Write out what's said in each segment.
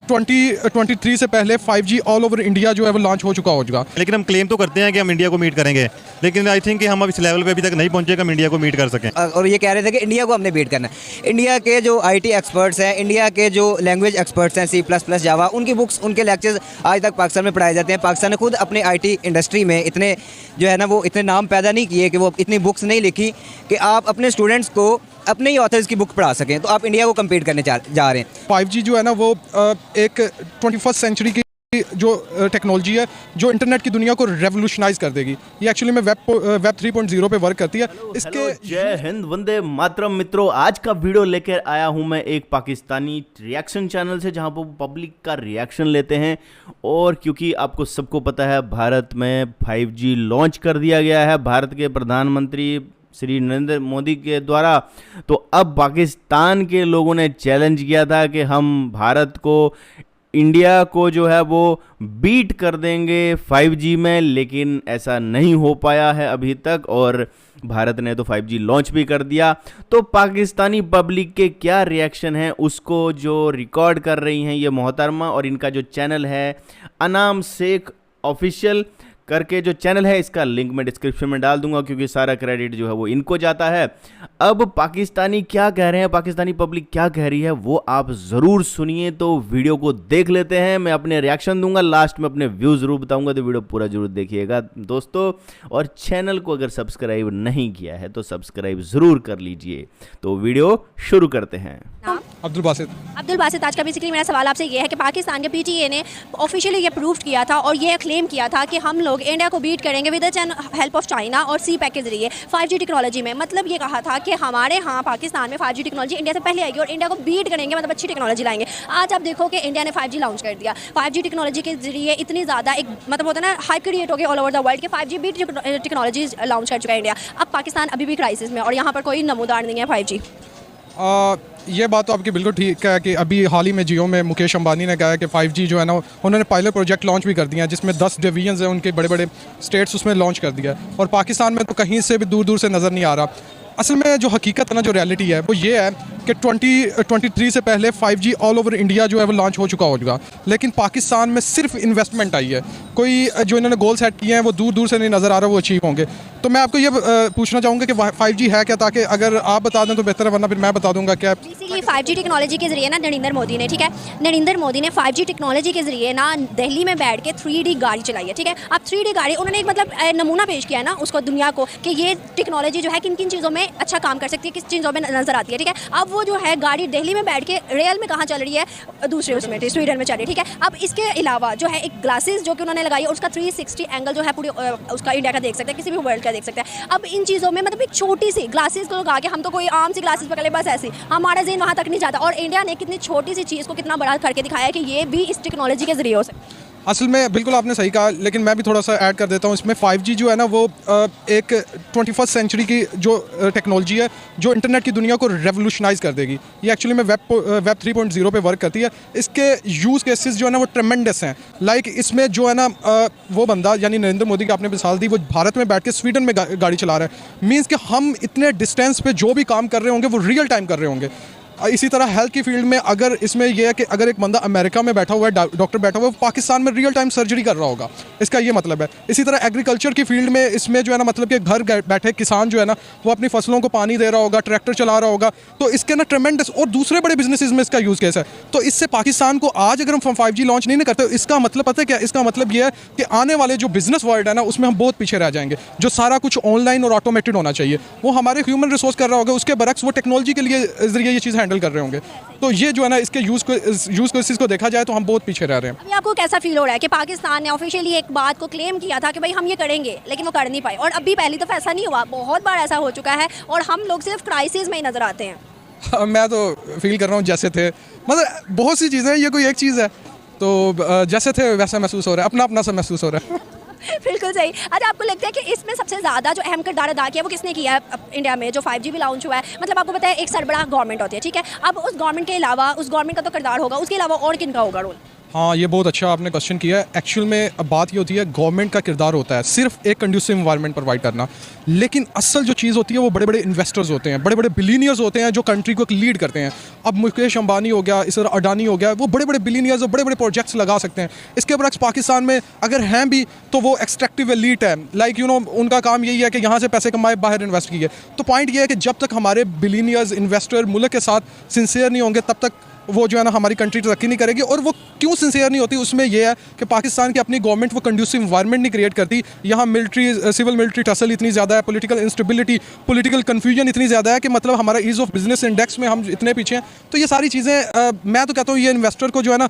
2023 से पहले 5G all over India जो है वो लॉन्च हो चुका होगा। लेकिन हम क्लेम तो करते हैं कि हम इंडिया को मीट करेंगे, लेकिन आई थिंक कि हम अब इस लेवल पे अभी तक नहीं पहुंचे कि हम इंडिया को मीट कर सकें। और ये कह रहे थे कि इंडिया को हमने बीट करना है। इंडिया के जो IT एक्सपर्ट्स हैं, इंडिया के जो लैंग्वेज एक्सपर्ट्स हैं, C++, जावा, उनकी बुक्स, उनके लेक्चर्स आज तक पाकिस्तान में पढ़ाए जाते हैं। पाकिस्तान ने खुद अपने IT इंडस्ट्री में इतने जो है ना वो इतने नाम पैदा नहीं किए कि वो इतनी बुक्स नहीं लिखी कि आप अपने स्टूडेंट्स को अपने ही ऑथर्स की बुक पढ़ा सकें। तो आप इंडिया को कम्पीट करने जा रहे हैं। 5G जो है ना वो एक 21st सेंचुरी की जो टेक्नोलॉजी है जो इंटरनेट की दुनिया को रेवोल्यूशनाइज कर देगी। ये एक्चुअली में वेब 3.0 पे वर्क करती है। इसके जय हिंद, वंदे मातरम। मित्रों, आज का वीडियो लेकर आया हूं मैं एक पाकिस्तानी रिएक्शन चैनल से, जहां पर पब्लिक का रिएक्शन लेते हैं। और क्योंकि आपको सबको पता है भारत में 5G लॉन्च कर दिया गया है भारत के प्रधानमंत्री श्री नरेंद्र मोदी के द्वारा, तो अब पाकिस्तान के लोगों ने चैलेंज किया था कि हम भारत को, इंडिया को जो है वो बीट कर देंगे 5G में, लेकिन ऐसा नहीं हो पाया है अभी तक। और भारत ने तो 5G लॉन्च भी कर दिया। तो पाकिस्तानी पब्लिक के क्या रिएक्शन है उसको जो रिकॉर्ड कर रही हैं ये मोहतरमा, और इनका जो चैनल है अनाम शेख ऑफिशियल करके जो चैनल है, इसका लिंक मैं डिस्क्रिप्शन में डाल दूंगा, क्योंकि सारा क्रेडिट जो है वो इनको जाता है। अब पाकिस्तानी क्या कह रहे हैं, पाकिस्तानी पब्लिक क्या कह रही है, वो आप ज़रूर सुनिए। तो वीडियो को देख लेते हैं, मैं अपने रिएक्शन दूंगा, लास्ट में अपने व्यू ज़रूर बताऊंगा, तो वीडियो पूरा जरूर देखिएगा दोस्तों। और चैनल को अगर सब्सक्राइब नहीं किया है तो सब्सक्राइब ज़रूर कर लीजिए। तो वीडियो शुरू करते हैं। अब्दुल बासित, आज का बेसिकली मेरा सवाल आपसे ये है कि पाकिस्तान के PTA ने ऑफिशियली ये प्रूव किया था और ये क्लेम किया था कि हम लोग इंडिया को बीट करेंगे with the help of China और CPEC के जरिए 5G टेक्नोलॉजी में। मतलब ये कहा था कि हमारे यहाँ पाकिस्तान में 5G टेक्नोलॉजी इंडिया से पहले आएगी और इंडिया को बीट करेंगे, मतलब अच्छी टेक्नोलॉजी लाएंगे। आज आप देखो कि इंडिया ने 5G लॉन्च कर दिया। 5G टेक्नोलॉजी के जरिए इतनी ज़्यादा एक मतलब होता है ना हाइप क्रिएट हो गई ऑल ओवर द वर्ल्ड कि 5G बीट टेक्नोलॉजी लॉन्च कर चुका है इंडिया। अब पाकिस्तान अभी भी क्राइसिस में और यहाँ पर कोई नमूदार नहीं है 5G। ये बात तो आपकी बिल्कुल ठीक है कि अभी हाल ही में जियो में मुकेश अंबानी ने कहा है कि 5G जो है ना उन्होंने पायलट प्रोजेक्ट लॉन्च भी कर दिया है, जिसमें 10 डिवीजन्स हैं उनके बड़े बड़े स्टेट्स, उसमें लॉन्च कर दिया है। और पाकिस्तान में तो कहीं से भी दूर दूर से नज़र नहीं आ रहा। असल में जो हकीकत है ना, जो रियलिटी है वो ये है कि 2023 से पहले 5G ऑल ओवर इंडिया जो है वो लॉन्च हो चुका होगा, लेकिन पाकिस्तान में सिर्फ इन्वेस्टमेंट आई है। कोई जो इन्होंने गोल सेट किए हैं वो दूर दूर से नहीं नज़र आ रहा वो अचीव होंगे। तो मैं आपको ये पूछना चाहूँगा कि 5G है क्या, ताकि अगर आप बता दें तो बेहतर है, वरना फिर मैं बता दूंगा क्या। बेसिकली 5G टेक्नोलॉजी के जरिए ना नरेंद्र मोदी ने, ठीक है, नरेंद्र मोदी ने 5G टेक्नोलॉजी के जरिए ना दिल्ली में बैठ के 3D गाड़ी चलाई है। ठीक है, अब 3D गाड़ी उन्होंने एक मतलब नमूना पेश किया है ना उसको दुनिया को कि ये टेक्नोलॉजी जो है किन किन चीज़ों में अच्छा काम कर सकती है, किस चीज़ों में नजर आती है। ठीक है, अब वो जो है गाड़ी दिल्ली में बैठ के रियल में कहाँ चल रही है, दूसरे उसमें स्वीडन में चल रही है। ठीक है, अब इसके अलावा जो है एक ग्लासेस जो कि उन्होंने लगाई है, उसका 360 एंगल जो है पूरी उसका इंडिया का देख सकते हैं, किसी भी वर्ल्ड का देख सकते हैं। अब इन चीज़ों में मतलब एक छोटी सी ग्लासेस को लगा के हम तो कोई आम सी ग्लासेस पकड़ ले बस ऐसी, हमारा ज़हन वहाँ तक नहीं जाता। और इंडिया ने कितनी छोटी सी चीज़ को कितना बड़ा करके दिखाया है कि ये भी इस टेक्नोलॉजी के जरिए हो सकता है। असल में बिल्कुल आपने सही कहा, लेकिन मैं भी थोड़ा सा ऐड कर देता हूँ इसमें। 5G जो है ना वो एक 21st सेंचुरी की जो टेक्नोलॉजी है जो इंटरनेट की दुनिया को रेवोल्यूशनाइज कर देगी। ये एक्चुअली में वेब 3.0 पे वर्क करती है। इसके यूज़ केसेस जो है ना वो ट्रेमेंडस हैं। लाइक इसमें जो है ना वो बंदा यानी नरेंद्र मोदी की आपने मिसाल दी, वो भारत में बैठ के स्वीडन में गाड़ी चला रहा है। मीन्स कि हम इतने डिस्टेंस पे जो भी काम कर रहे होंगे वो रियल टाइम कर रहे होंगे। इसी तरह हेल्थ की फील्ड में अगर इसमें यह है कि अगर एक बंदा अमेरिका में बैठा हुआ है, डॉक्टर बैठा हुआ है, वो पाकिस्तान में रियल टाइम सर्जरी कर रहा होगा, इसका ये मतलब है। इसी तरह एग्रीकल्चर की फील्ड में इसमें जो है ना मतलब कि घर बैठे किसान जो है ना वो अपनी फसलों को पानी दे रहा होगा, ट्रैक्टर चला रहा होगा। तो इसके ना ट्रेमेंडस और दूसरे बड़े बिजनेसेस में इसका यूज़ केस है। तो इससे पाकिस्तान को आज अगर हम 5G लॉन्च नहीं करते, इसका मतलब पता है क्या, इसका मतलब ये है कि आने वाले जो बिजनेस वर्ल्ड है ना उसमें हम बहुत पीछे रह जाएंगे। जो सारा कुछ ऑनलाइन और ऑटोमेटेड होना चाहिए वो हमारे ह्यूमन रिसोर्स कर रहा होगा, उसके बरक्स वो टेक्नोलॉजी के लिए जरिए ये चीज़ हैंडल कर रहे होंगे। तो ये जो है ना इसके यूज़ केसेस को देखा जाए तो हम बहुत पीछे रह रहे हैं। अभी आपको कैसा फील हो रहा है कि पाकिस्तान ने ऑफिशियली एक बात को क्लेम किया था कि भाई हम ये करेंगे, लेकिन वो कर नहीं पाए, और अभी पहली दफ़ा ऐसा नहीं हुआ, बहुत बार ऐसा हो चुका है और हम लोग सिर्फ क्राइसिस में ही नज़र आते हैं। मैं तो फील कर रहा हूँ जैसे थे, मतलब बहुत सी चीज़ें, ये कोई एक चीज़ है तो जैसे थे वैसा महसूस हो रहा है, अपना अपना सा महसूस हो रहा है। बिल्कुल सही। अच्छा, आपको लगता है कि इसमें सबसे ज़्यादा जो अहम किरदार अदा किया वो किसने किया है इंडिया में जो 5G भी लॉन्च हुआ है? मतलब आपको पता है एक सरबराह गवर्नमेंट होती है, ठीक है, अब उस गवर्नमेंट के अलावा उस गवर्नमेंट का तो किरदार होगा, उसके अलावा और किन का होगा रोल? हाँ, ये बहुत अच्छा आपने क्वेश्चन किया है। एक्चुअल में अब बात ये होती है, गवर्नमेंट का किरदार होता है सिर्फ एक कंड्यूसिव इन्वायरमेंट प्रोवाइड करना, लेकिन असल जो चीज़ होती है वो बड़े बड़े इन्वेस्टर्स होते हैं, बड़े बड़े बिलीनियर्स होते हैं जो कंट्री को लीड करते हैं। अब मुकेश अंबानी हो गया, इस तरह अडानी हो गया, वो बड़े बड़े बिलीनियर्स और बड़े बड़े प्रोजेक्ट्स लगा सकते हैं। इसके बरक्स पाकिस्तान में अगर हैं भी तो वो एक्सट्रैक्टिव एलीट है, लाइक उनका काम यही है कि यहाँ से पैसे कमाए, बाहर इन्वेस्ट किए। तो पॉइंट ये है कि जब तक हमारे बिलीनियर्स इन्वेस्टर मुल्क के साथ सिंसियर नहीं होंगे, तब तक वो जो है ना हमारी कंट्री तरक्की नहीं करेगी। और वो क्यों सिंसियर नहीं होती, उसमें यह है कि पाकिस्तान की अपनी गवर्नमेंट वो कंड्यूसिव इन्वायरमेंट नहीं क्रिएट करती। यहाँ सिविल मिलिट्री टसल इतनी ज़्यादा है, पॉलिटिकल इंस्टेबिलिटी, पॉलिटिकल कन्फ्यूजन इतनी ज़्यादा है कि मतलब हमारा ईज़ ऑफ बिजनेस इंडेक्स में हम इतने पीछे हैं। तो ये सारी चीज़ें मैं तो कहता हूँ ये इन्वेस्टर को जो है ना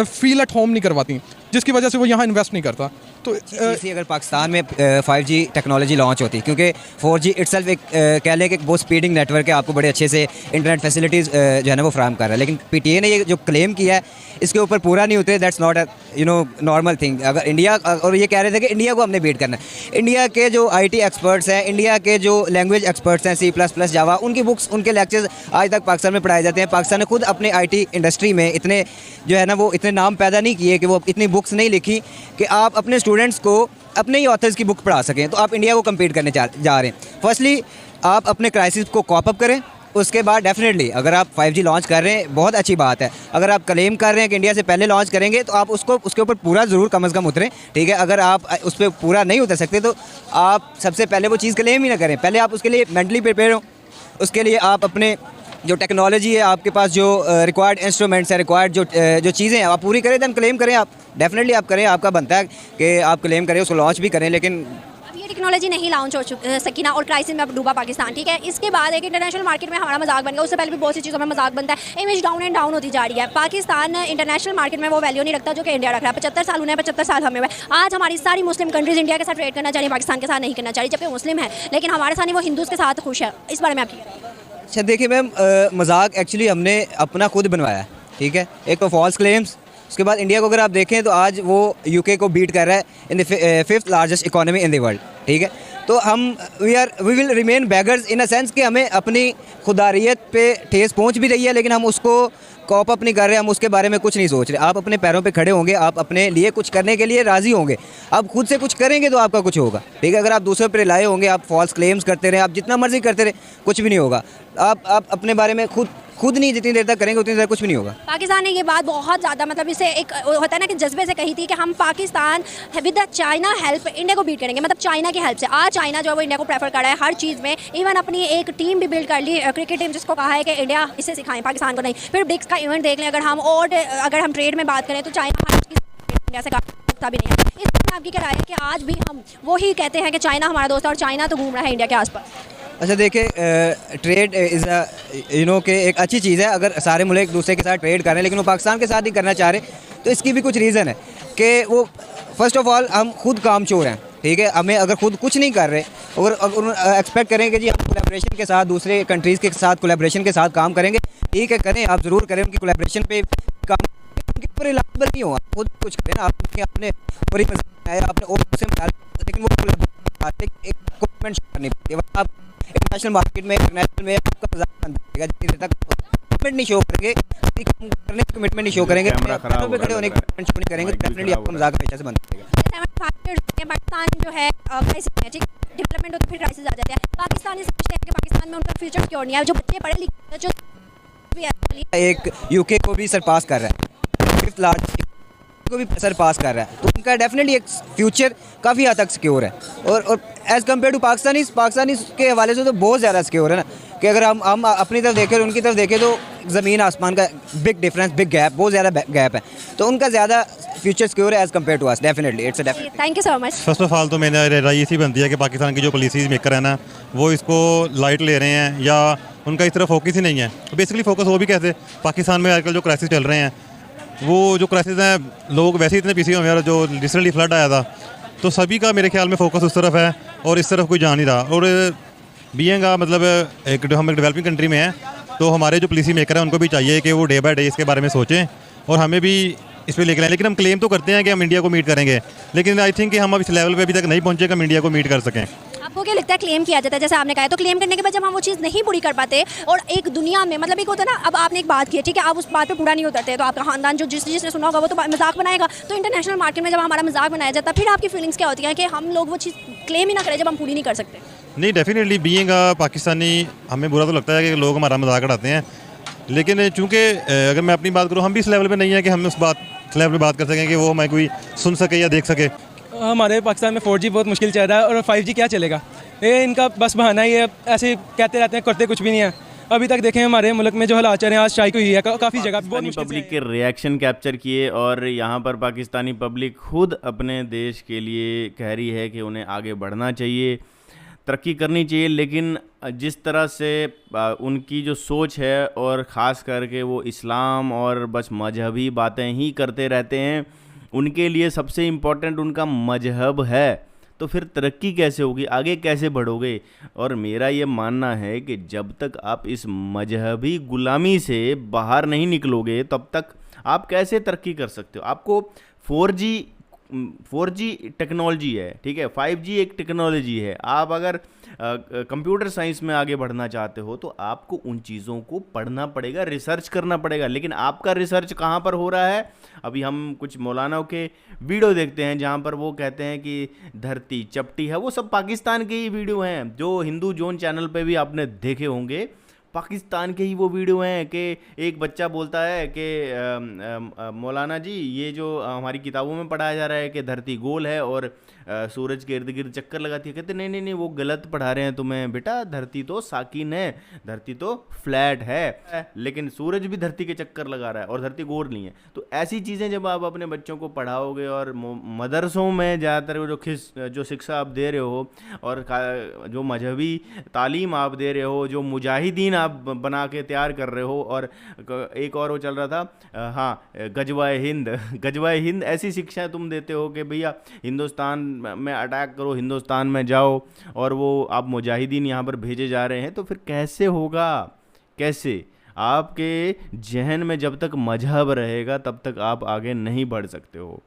फील एट होम नहीं करवाती, जिसकी वजह से वो यहाँ इन्वेस्ट नहीं करता। तो इसी अगर पाकिस्तान में 5G टेक्नोलॉजी लॉन्च होती, क्योंकि 4G इटसेल्फ एक कह लें कि बहुत स्पीडिंग नेटवर्क है, आपको बड़े अच्छे से इंटरनेट फैसिलिटीज़ जो है ना वो फ्राहम कर रहा है। लेकिन PTA ने ये जो क्लेम किया है इसके ऊपर पूरा नहीं उतरे। That's not normal thing. अगर इंडिया, और ये कह रहे थे कि इंडिया को हमने बीट करना है। इंडिया के जो IT एक्सपर्ट्स हैं, इंडिया के जो लैंग्वेज एक्सपर्ट्स हैं, C++, जावा, उनकी बुक्स, उनके लेक्चर्स आज तक पाकिस्तान में पढ़ाए जाते हैं। पाकिस्तान ने खुद अपने IT इंडस्ट्री में इतने जो है ना वो इतने नाम पैदा नहीं किए कि वो इतनी बुक्स नहीं लिखी कि आप अपने स्टूडेंट्स को अपने ही ऑथर्स की बुक पढ़ा सकें। तो आप इंडिया को कम्पीट करने जा रहे हैं। फर्स्टली आप अपने क्राइसिस को कॉप अप करें, उसके बाद डेफिनेटली अगर आप 5G लॉन्च कर रहे हैं बहुत अच्छी बात है। अगर आप क्लेम कर रहे हैं कि इंडिया से पहले लॉन्च करेंगे तो आप उसके ऊपर पूरा ज़रूर कम से कम उतरें, ठीक है। अगर आप उस पर पूरा नहीं उतर सकते तो आप सबसे पहले वो चीज़ क्लेम ही ना करें, पहले आप उसके लिए मेंटली प्रिपेयर हो। उसके लिए आप अपने जो टेक्नोलॉजी है, आपके पास जो रिक्वायर्ड इंस्ट्रूमेंट्स है, रिक्वायर्ड जो चीज़ें हैं आप पूरी करें, दैन क्लेम करें। आप डेफिनेटली आप करें, आपका बनता है कि आप क्लेम करें, उसको लॉन्च भी करें। लेकिन अब ये टेक्नोलॉजी नहीं लॉन्च हो सकी ना, और क्राइसिस में अब डूबा पाकिस्तान, ठीक है। इसके बाद एक इंटरनेशनल मार्केट में हमारा मजाक बन गया। उससे पहले भी बहुत सी चीज़ों में मजाक बनता है। इमेज डाउन एंड डाउन होती जा रही है। पाकिस्तान इंटरनेशनल मार्केट में वो वैल्यू नहीं रखता जो कि इंडिया रख रहा है। 75 साल उन्हें, 75 साल हमें हुए। आज हमारी सारी मुस्लिम कंट्रीज़ इंडिया के साथ ट्रेड करना चाहिए, पाकिस्तान के साथ नहीं करना चाहिए, जबकि मुस्लिम है लेकिन हमारे साथ नहीं, वो हिंदूज़ के साथ खुश है। इस बारे में आप अच्छा देखिए मैम, मजाक एक्चुअली हमने अपना खुद बनवाया है, ठीक है। एक तो फॉल्स क्लेम्स, उसके बाद इंडिया को अगर आप देखें तो आज वो UK को बीट कर रहा है in the 5th largest economy in the world, ठीक है। तो हम we will remain beggars in a sense कि हमें अपनी खुदारियत पे ठेस पहुंच भी रही है, लेकिन हम उसको कॉप अप नहीं कर रहे, हम उसके बारे में कुछ नहीं सोच रहे। आप अपने पैरों पे खड़े होंगे, आप अपने लिए कुछ करने के लिए राज़ी होंगे, आप खुद से कुछ करेंगे तो आपका कुछ होगा, ठीक है। अगर आप दूसरों पे रिलाय होंगे, आप फॉल्स क्लेम्स करते रहे, आप जितना मर्जी करते रहे, कुछ भी नहीं होगा। आप अपने बारे में खुद नहीं जितनी देर तक करेंगे उतनी देर कुछ भी नहीं होगा। पाकिस्तान ने ये बात बहुत ज़्यादा मतलब इसे एक होता है ना कि जज्बे से कही थी कि हम Pakistan with the China help India को बीट करेंगे, मतलब चाइना की हेल्प से। आज चाइना जो है वो इंडिया को प्रेफर कर रहा है हर चीज़ में। इवन अपनी एक टीम भी बिल्ड कर ली, क्रिकेट टीम, जिसको कहा है कि इंडिया इसे सिखाएं, पाकिस्तान को नहीं। फिर ब्रिक्स का इवेंट देख लें अगर हम, और अगर हम ट्रेड में बात करें तो चाइना इंडिया से काफी भी नहीं है। इसमें आपकी क्या राय है कि आज भी हम वही कहते हैं कि चाइना हमारा दोस्त है और चाइना तो घूम रहा है इंडिया के आसपास? अच्छा देखिए, ट्रेड इज़ कि एक अच्छी चीज़ है अगर सारे मुल्क एक दूसरे के साथ ट्रेड कर रहे हैं, लेकिन वो पाकिस्तान के साथ ही करना चाह रहे, तो इसकी भी कुछ रीज़न है कि वो फर्स्ट ऑफ ऑल हम खुद कामचोर हैं, ठीक है। हमें अगर खुद कुछ नहीं कर रहे, अगर एक्सपेक्ट करें कि जी हम कोलैबोरेशन के साथ दूसरे कंट्रीज़ के साथ कोलैबोरेशन के साथ काम करेंगे, ठीक है, करें, आप ज़रूर करें, उनकी कोलैबोरेशन पे काम, उनके ऊपर रिलायबल नहीं हो, आप खुद कुछ करें ना। आप अपने पूरी आपने और से, लेकिन वो एक कमिटमेंट करनी पड़ती है। आप इंटरनेशनल मार्केट में, इंटरनेशनल में आपका मजाक बनता रहेगा जितनी देर तक कमिटमेंट नहीं शो करेंगे, करने की कमिटमेंट नहीं शो करेंगे, पैरों पे खड़े होने की कमिटमेंट शो नहीं करेंगे, डेफिनेटली आपका मजाक हमेशा से बनता रहेगा। पाकिस्तान जो है डेवलपमेंट होती फिर क्राइसिस आ जाते हैं। पाकिस्तानी समझते हैं कि पाकिस्तान में उनका फ्यूचर सिक्योर नहीं है। जो बच्चे पढ़े लिखे जो एक UK को भी सरपास कर रहा है, 5th लार्जेस्ट को भी सरपास कर रहा है, तो उनका डेफिनेटली एक फ्यूचर काफ़ी हद तक सिक्योर है। और एज़ कम्पेयर टू पाकिस्तानी के हवाले से तो बहुत ज़्यादा सिक्योर है ना, कि अगर हम अपनी तरफ देखें और उनकी तरफ देखें तो ज़मीन आसमान का बिग डिफरेंस, बिग गैप, बहुत ज़्यादा गैप है। तो उनका ज़्यादा फ्यूचर सिक्योर है as compared to us, definitely it's a definite. Thank you so much. First of all तो मेरी राय इसी बनती है कि पाकिस्तान की जो पॉलिसीज़ मेकर है ना, वो इसको लाइट ले रहे हैं या उनका इस तरह फोकस ही नहीं है। तो बेसिकली फोकस वो भी कैसे, पाकिस्तान में आजकल जो क्राइसिस चल रहे हैं, वो जो क्राइसिस हैं, लोग वैसे ही इतने पीछे हुए हैं। जो रिसेंटली फ्लड आया था तो सभी का मेरे ख्याल में फोकस उस तरफ है और इस तरफ कोई जा नहीं रहा। और बीइंग मतलब हम एक डेवलपिंग कंट्री में हैं, तो हमारे जो पॉलिसी मेकर हैं उनको भी चाहिए कि वो डे बाय डे इसके बारे में सोचें और हमें भी इस पर लेकर आएँ। लेकिन हम क्लेम तो करते हैं कि हम इंडिया को मीट करेंगे, लेकिन आई थिंक कि हम अब इस लेवल पे अभी तक नहीं पहुँचे कि हम इंडिया को मीट कर सकें। आपको आपको क्या लगता है क्लेम किया जाता है, जैसे आपने कहा है, तो क्लेम करने के बाद जब हम वो चीज़ नहीं पूरी कर पाते और एक दुनिया में मतलब एक होता है ना, अब आपने एक बात की है, ठीक है, आप उस बात पे पूरा नहीं उतरते तो आपका खानदान जो जिसने सुना होगा वो तो मजाक बनाएगा। तो इंटरनेशनल मार्केट में जब हमारा मजाक बनाया जाता है फिर आपकी फीलिंग्स क्या होती है कि हम लोग वो चीज़ क्लेम ही ना करें जब हम पूरी नहीं कर सकते? नहीं, डेफिनेटली बीइंग पाकिस्तानी हमें बुरा तो लगता है कि लोग हमारा मजाक उड़ाते हैं, लेकिन चूंकि अगर मैं अपनी बात करूँ, हम भी इस लेवल पे नहीं है कि हम उस लेवल पे बात कर सकें कि वो हमें कोई सुन सके या देख सके। हमारे पाकिस्तान में 4G बहुत मुश्किल चल रहा है और 5G क्या चलेगा, ये इनका बस बहाना ही है, ऐसे कहते रहते हैं, करते कुछ भी नहीं है। अभी तक देखें हमारे मुल्क में जो हालात चल रहे हैं, आज स्ट्राइक हुई है काफ़ी जगह, बहुत मुश्किल से पब्लिक के रिएक्शन कैप्चर किए और यहाँ पर पाकिस्तानी पब्लिक खुद अपने देश के लिए कह रही है कि उन्हें आगे बढ़ना चाहिए, तरक्की करनी चाहिए, लेकिन जिस तरह से उनकी जो सोच है और ख़ास करके वो इस्लाम और बस मजहबी बातें ही करते रहते हैं, उनके लिए सबसे इम्पोर्टेंट उनका मजहब है, तो फिर तरक्की कैसे होगी, आगे कैसे बढ़ोगे? और मेरा ये मानना है कि जब तक आप इस मजहबी गुलामी से बाहर नहीं निकलोगे तब तक आप कैसे तरक्की कर सकते हो? आपको 4G टेक्नोलॉजी है, ठीक है, 5G एक टेक्नोलॉजी है। आप अगर कंप्यूटर साइंस में आगे बढ़ना चाहते हो तो आपको उन चीज़ों को पढ़ना पड़ेगा, रिसर्च करना पड़ेगा, लेकिन आपका रिसर्च कहाँ पर हो रहा है? अभी हम कुछ मौलानाओं के वीडियो देखते हैं जहाँ पर वो कहते हैं कि धरती चपटी है, वो सब पाकिस्तान के ही वीडियो हैं, जो हिंदू जोन चैनल पे भी आपने देखे होंगे, पाकिस्तान के ही वो वीडियो हैं कि एक बच्चा बोलता है कि मौलाना जी ये जो हमारी किताबों में पढ़ाया जा रहा है कि धरती गोल है और सूरज के इर्द गिर्द चक्कर लगाती है, कहते नहीं नहीं नहीं वो गलत पढ़ा रहे हैं तुम्हें बेटा, धरती तो साकिन है, धरती तो फ्लैट है, लेकिन सूरज भी धरती के चक्कर लगा रहा है और धरती गोल नहीं है। तो ऐसी चीज़ें जब आप अपने बच्चों को पढ़ाओगे और मदरसों में ज़्यादातर जो शिक्षा आप दे रहे हो और जो मजहबी तालीम आप दे रहे हो, जो मुजाहिदीन आप बना के तैयार कर रहे हो, और एक और वो चल रहा था हाँ गजवाए हिंद ऐसी शिक्षा तुम देते हो कि भैया हिंदुस्तान में अटैक करो, हिंदुस्तान में जाओ, और वो आप मुजाहिदीन यहाँ पर भेजे जा रहे हैं, तो फिर कैसे होगा? कैसे? आपके जहन में जब तक मजहब रहेगा तब तक आप आगे नहीं बढ़ सकते हो।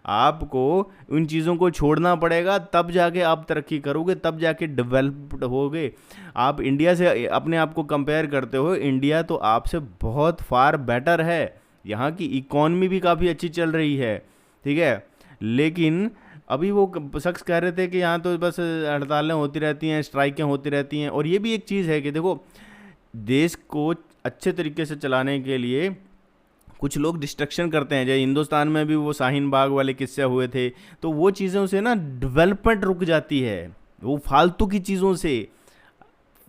आपको उन चीज़ों को छोड़ना पड़ेगा, तब जाके आप तरक्की करोगे, तब जाके डेवलप्ड होगे। आप इंडिया से अपने आप को कंपेयर करते हो, इंडिया तो आपसे बहुत फार बेटर है, यहाँ की इकॉनमी भी काफ़ी अच्छी चल रही है, ठीक है, लेकिन अभी वो शख्स कह रहे थे कि यहाँ तो बस हड़तालें होती रहती हैं, स्ट्राइकें होती रहती हैं। और ये भी एक चीज़ है कि देखो, देश को अच्छे तरीके से चलाने के लिए कुछ लोग डिस्ट्रक्शन करते हैं, जैसे हिंदुस्तान में भी वो शाहीन बाग वाले किस्से हुए थे, तो वो चीज़ों से ना डेवलपमेंट रुक जाती है, वो फालतू की चीज़ों से।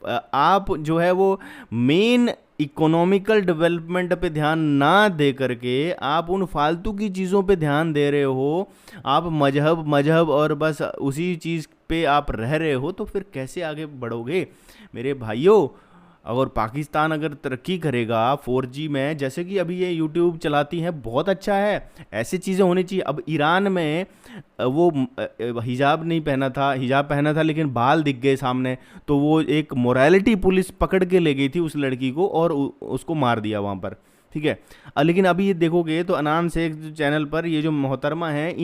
आप जो है वो मेन इकोनॉमिकल डेवलपमेंट पे ध्यान ना दे करके आप उन फालतू की चीज़ों पे ध्यान दे रहे हो, आप मजहब और बस उसी चीज़ पे आप रह रहे हो, तो फिर कैसे आगे बढ़ोगे मेरे भाइयों? अगर पाकिस्तान अगर तरक्की करेगा 4G में, जैसे कि अभी ये YouTube चलाती है, बहुत अच्छा है, ऐसी चीज़ें होनी चाहिए। अब ईरान में वो हिजाब नहीं पहना था, हिजाब पहना था लेकिन बाल दिख गए सामने, तो वो एक मोरालिटी पुलिस पकड़ के ले गई थी उस लड़की को और उसको मार दिया वहाँ पर, ठीक है। लेकिन अभी ये देखोगे तो अनान शेख चैनल पर ये जो मोहतरमा है,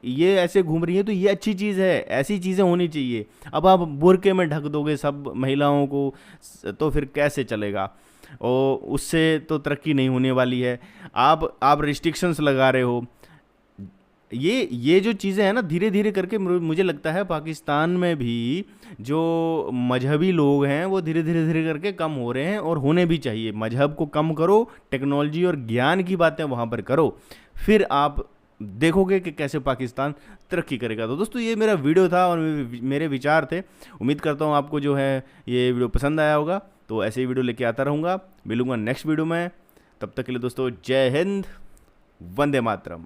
ये ऐसे घूम रही है, तो ये अच्छी चीज़ है, ऐसी चीज़ें होनी चाहिए। अब आप बुरके में ढक दोगे सब महिलाओं को, तो फिर कैसे चलेगा? और उससे तो तरक्की नहीं होने वाली है। आप रिस्ट्रिक्शंस लगा रहे हो, ये जो चीज़ें हैं ना, धीरे धीरे करके मुझे लगता है पाकिस्तान में भी जो मजहबी लोग हैं वो धीरे धीरे करके कम हो रहे हैं, और होने भी चाहिए। मजहब को कम करो, टेक्नोलॉजी और ज्ञान की बातें वहाँ पर करो, फिर आप देखोगे कि कैसे पाकिस्तान तरक्की करेगा। तो दोस्तों ये मेरा वीडियो था और मेरे विचार थे। उम्मीद करता हूँ आपको जो है ये वीडियो पसंद आया होगा। तो ऐसे ही वीडियो लेके आता रहूँगा, मिलूँगा नेक्स्ट वीडियो में। तब तक के लिए दोस्तों जय हिंद, वंदे मातरम।